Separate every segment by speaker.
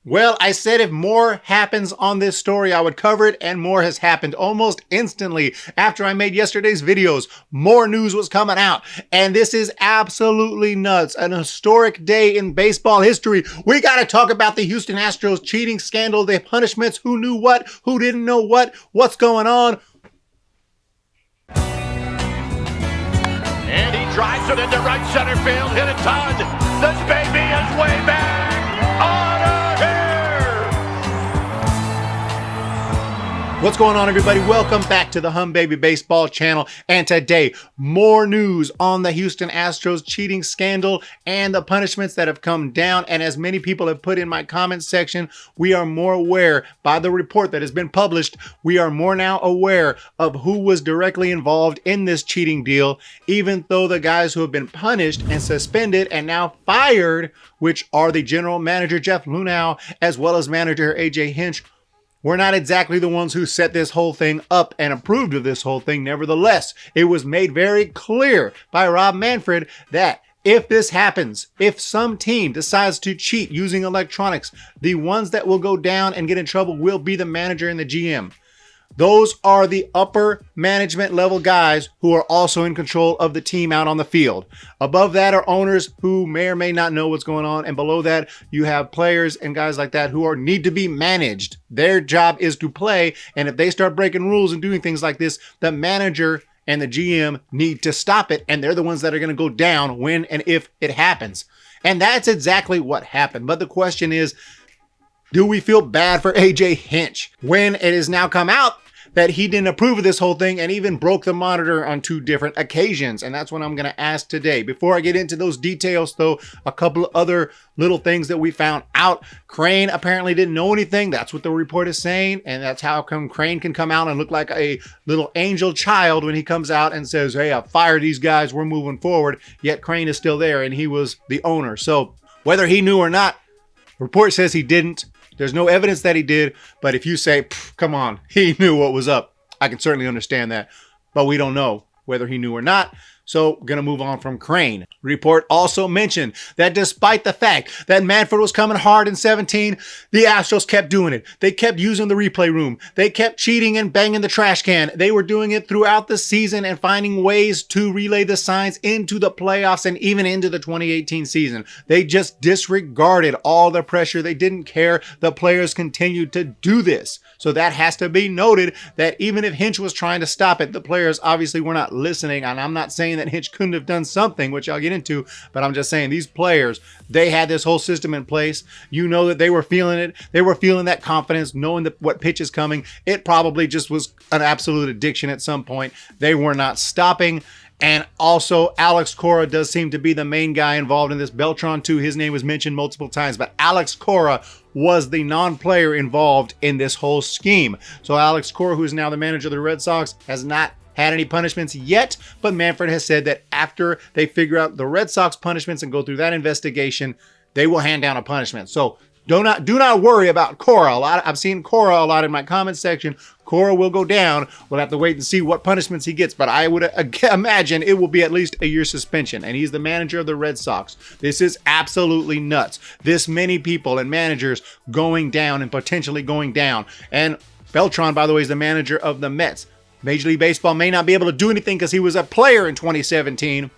Speaker 1: Well, I said if more happens on this story, I would cover it, and more has happened almost instantly. After I made yesterday's videos, more news was coming out, and this is absolutely nuts. An historic day in baseball history. We got to talk about the Houston Astros cheating scandal, the punishments, who knew what, who didn't know what's going on.
Speaker 2: And he drives it into right center field, hit a ton. This baby is way back.
Speaker 1: What's going on, everybody? Welcome back to the Humm Baby Baseball channel. And today, more news on the Houston Astros cheating scandal and the punishments that have come down. And as many people have put in my comments section, we are more aware by the report that has been published. We are more now aware of who was directly involved in this cheating deal, even though the guys who have been punished and suspended and now fired, which are the general manager Jeff Lunhow, as well as manager AJ Hinch, we're not exactly the ones who set this whole thing up and approved of this whole thing. Nevertheless, it was made very clear by Rob Manfred that if this happens, if some team decides to cheat using electronics, the ones that will go down and get in trouble will be the manager and the GM. Those are the upper management level guys who are also in control of the team out on the field. Above that are owners who may or may not know what's going on. And below that, you have players and guys like that who need to be managed. Their job is to play. And if they start breaking rules and doing things like this, the manager and the GM need to stop it. And they're the ones that are going to go down when and if it happens. And that's exactly what happened. But the question is, do we feel bad for AJ Hinch when it has now come out that he didn't approve of this whole thing and even broke the monitor on 2 different occasions? And that's what I'm going to ask today. Before I get into those details, though, a couple of other little things that we found out. Crane apparently didn't know anything. That's what the report is saying. And that's how come Crane can come out and look like a little angel child when he comes out and says, hey, I fired these guys, we're moving forward. Yet Crane is still there and he was the owner. So whether he knew or not, the report says he didn't. There's no evidence that he did, but if you say, come on, he knew what was up, I can certainly understand that. But we don't know whether he knew or not. So we're going to move on from Crane. Report also mentioned that despite the fact that Manfred was coming hard in 17, the Astros kept doing it. They kept using the replay room. They kept cheating and banging the trash can. They were doing it throughout the season and finding ways to relay the signs into the playoffs and even into the 2018 season. They just disregarded all the pressure. They didn't care. The players continued to do this. So that has to be noted, that even if Hinch was trying to stop it, the players obviously were not listening. And I'm not saying that Hinch couldn't have done something, which I'll get into, but I'm just saying these players, they had this whole system in place. You know that they were feeling it. They were feeling that confidence, knowing that what pitch is coming. It probably just was an absolute addiction at some point. They were not stopping. And also, Alex Cora does seem to be the main guy involved in this. Beltran, too, his name was mentioned multiple times, but Alex Cora was the non-player involved in this whole scheme. So Alex Cora, who is now the manager of the Red Sox, has not had any punishments yet, but Manfred has said that after they figure out the Red Sox punishments and go through that investigation, they will hand down a punishment. So do not worry about Cora. I've seen Cora a lot in my comment section. Cora will go down. We'll have to wait and see what punishments he gets, but I would imagine it will be at least a year suspension, and he's the manager of the Red Sox. This is absolutely nuts. This many people and managers going down and potentially going down. And Beltran, by the way, is the manager of the Mets. Major League Baseball may not be able to do anything because he was a player in 2017.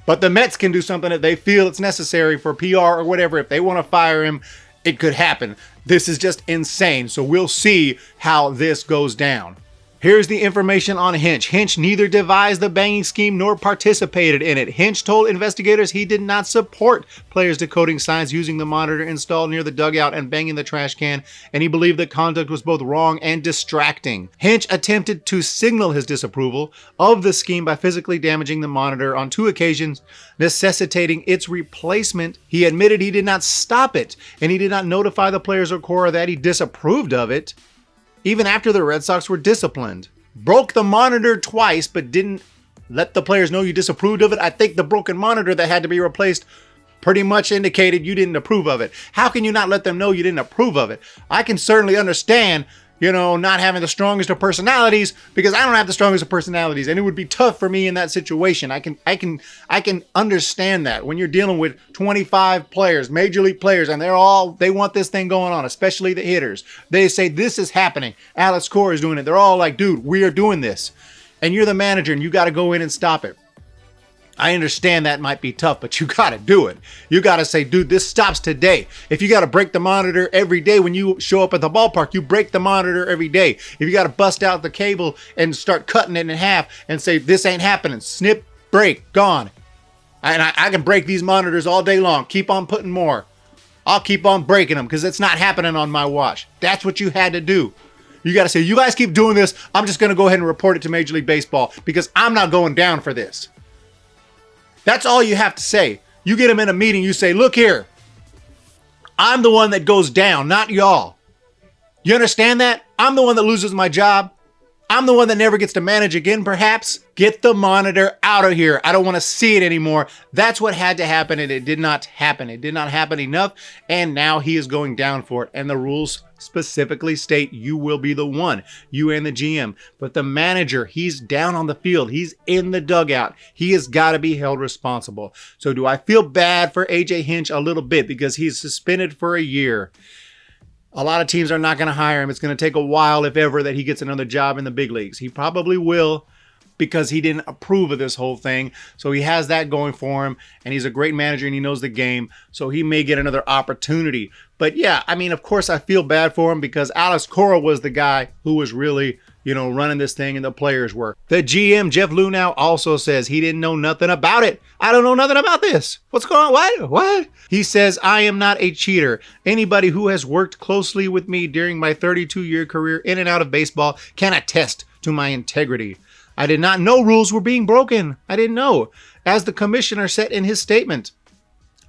Speaker 1: But the Mets can do something if they feel it's necessary for PR or whatever. If they want to fire him, it could happen. This is just insane. So we'll see how this goes down. Here's the information on Hinch. Hinch neither devised the banging scheme nor participated in it. Hinch told investigators he did not support players decoding signs using the monitor installed near the dugout and banging the trash can, and he believed the conduct was both wrong and distracting. Hinch attempted to signal his disapproval of the scheme by physically damaging the monitor on 2 occasions, necessitating its replacement. He admitted he did not stop it, and he did not notify the players or Cora that he disapproved of it. Even after the Red Sox were disciplined. Broke the monitor twice, but didn't let the players know you disapproved of it. I think the broken monitor that had to be replaced pretty much indicated you didn't approve of it. How can you not let them know you didn't approve of it? I can certainly understand, not having the strongest of personalities, because I don't have the strongest of personalities, and it would be tough for me in that situation. I can understand that when you're dealing with 25 players, major league players, and they want this thing going on, especially the hitters. They say this is happening. Alex Cora is doing it. They're all like, dude, we are doing this. And you're the manager and you got to go in and stop it. I understand that might be tough, but you got to do it. You got to say, dude, this stops today. If you got to break the monitor every day when you show up at the ballpark, you break the monitor every day. If you got to bust out the cable and start cutting it in half and say, this ain't happening, snip, break, gone. And I can break these monitors all day long. Keep on putting more. I'll keep on breaking them because it's not happening on my watch. That's what you had to do. You got to say, you guys keep doing this. I'm just going to go ahead and report it to Major League Baseball because I'm not going down for this. That's all you have to say. You get them in a meeting, you say, look here, I'm the one that goes down, not y'all. You understand that? I'm the one that loses my job. I'm the one that never gets to manage again, perhaps. Get the monitor out of here. I don't want to see it anymore. That's what had to happen, and it did not happen. It did not happen enough, and now he is going down for it. And the rules specifically state you will be the one, you and the GM. But the manager, he's down on the field. He's in the dugout. He has got to be held responsible. So do I feel bad for AJ Hinch? A little bit, because he's suspended for a year. A lot of teams are not going to hire him. It's going to take a while, if ever, that he gets another job in the big leagues. He probably will, because he didn't approve of this whole thing. So he has that going for him, and he's a great manager and he knows the game. So he may get another opportunity. But yeah, I mean, of course I feel bad for him because Alex Cora was the guy who was really, running this thing, and the players were. The GM, Jeff Lunhow, also says he didn't know nothing about it. I don't know nothing about this. What's going on? What? He says, I am not a cheater. Anybody who has worked closely with me during my 32-year career in and out of baseball can attest to my integrity. I did not know rules were being broken. I didn't know. As the commissioner said in his statement,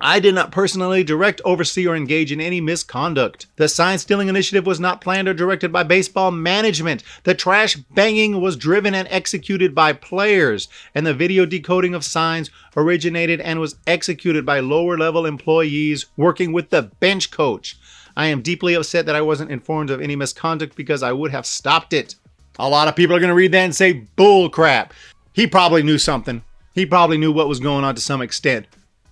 Speaker 1: I did not personally direct, oversee, or engage in any misconduct. The sign stealing initiative was not planned or directed by baseball management. The trash banging was driven and executed by players, and the video decoding of signs originated and was executed by lower level employees working with the bench coach. I am deeply upset that I wasn't informed of any misconduct because I would have stopped it. A lot of people are going to read that and say, bull crap. He probably knew something. He probably knew what was going on to some extent.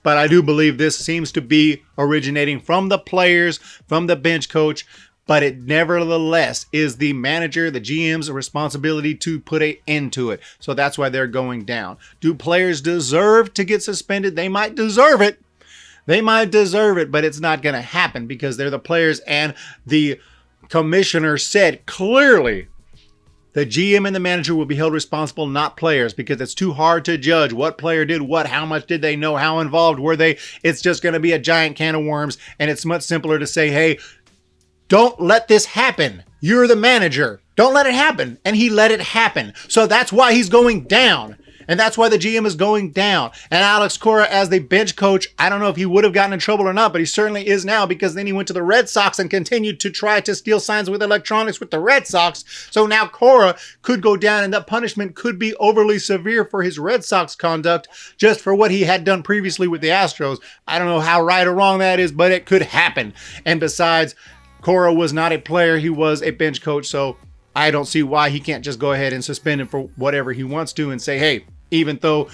Speaker 1: But I do believe this seems to be originating from the players, from the bench coach. But it nevertheless is the manager, the GM's responsibility to put an end to it. So that's why they're going down. Do players deserve to get suspended? They might deserve it. They might deserve it, but it's not going to happen because they're the players. And the commissioner said clearly, the GM and the manager will be held responsible, not players, because it's too hard to judge what player did what, how much did they know, how involved were they. It's just going to be a giant can of worms, and it's much simpler to say, hey, don't let this happen. You're the manager. Don't let it happen. And he let it happen. So that's why he's going down. And that's why the GM is going down. And Alex Cora, as the bench coach, I don't know if he would have gotten in trouble or not, but he certainly is now, because then he went to the Red Sox and continued to try to steal signs with electronics with the Red Sox. So now Cora could go down, and that punishment could be overly severe for his Red Sox conduct just for what he had done previously with the Astros. I don't know how right or wrong that is, but it could happen. And besides, Cora was not a player. He was a bench coach. So I don't see why he can't just go ahead and suspend him for whatever he wants to and say, hey, even though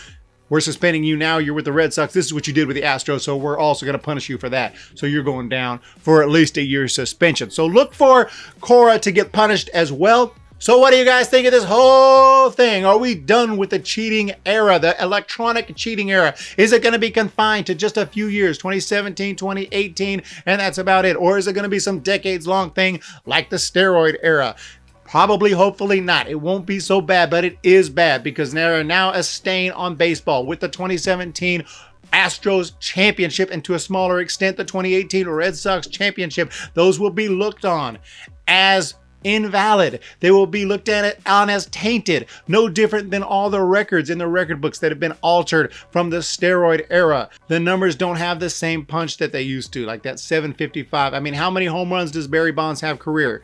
Speaker 1: we're suspending you now, you're with the Red Sox, this is what you did with the Astros, so we're also going to punish you for that. So you're going down for at least a year's suspension. So look for Cora to get punished as well. So what do you guys think of this whole thing? Are we done with the cheating era, the electronic cheating era? Is it going to be confined to just a few years, 2017, 2018, and that's about it? Or is it going to be some decades-long thing like the steroid era? Probably, hopefully not. It won't be so bad, but it is bad because there are now a stain on baseball with the 2017 Astros championship, and to a smaller extent, the 2018 Red Sox championship. Those will be looked on as invalid. They will be looked at it on as tainted. No different than all the records in the record books that have been altered from the steroid era. The numbers don't have the same punch that they used to, like that 755. I mean, how many home runs does Barry Bonds have career?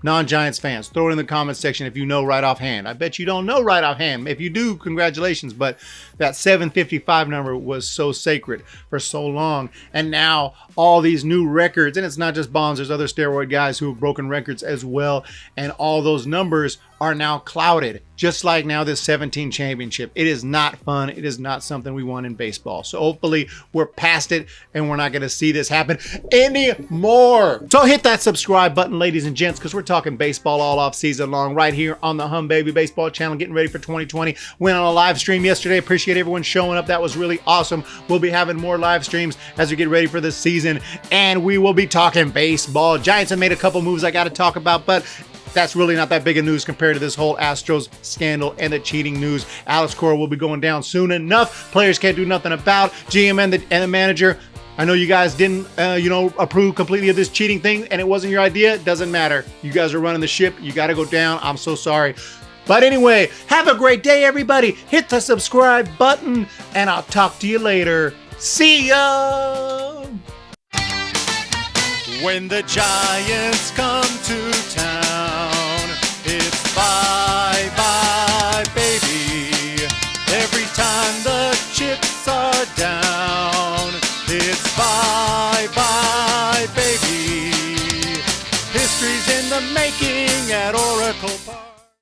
Speaker 1: Non-Giants fans, throw it in the comment section if you know right offhand. I bet you don't know right offhand. If you do, congratulations, but that 755 number was so sacred for so long. And now all these new records, and it's not just Bonds, there's other steroid guys who have broken records as well, and all those numbers are now clouded, just like now this 17 championship. It is not fun. It is not something we want in baseball. So hopefully we're past it and we're not going to see this happen anymore. So hit that subscribe button, ladies and gents, because we're talking baseball all off season long right here on the Humm Baby Baseball channel, getting ready for 2020. Went on a live stream yesterday. Appreciate everyone showing up. That was really awesome. We'll be having more live streams as we get ready for this season, and we will be talking baseball. Giants have made a couple moves I got to talk about, but that's really not that big of news compared to this whole Astros scandal and the cheating news. Alex Cora will be going down soon enough. Players can't do nothing about. GM and the manager, I know you guys didn't, approve completely of this cheating thing, and it wasn't your idea. It doesn't matter. You guys are running the ship. You got to go down. I'm so sorry. But anyway, have a great day, everybody. Hit the subscribe button, and I'll talk to you later. See ya! When the Giants come to town, it's bye-bye, baby. Every time the chips are down, it's bye-bye, baby. History's in the making at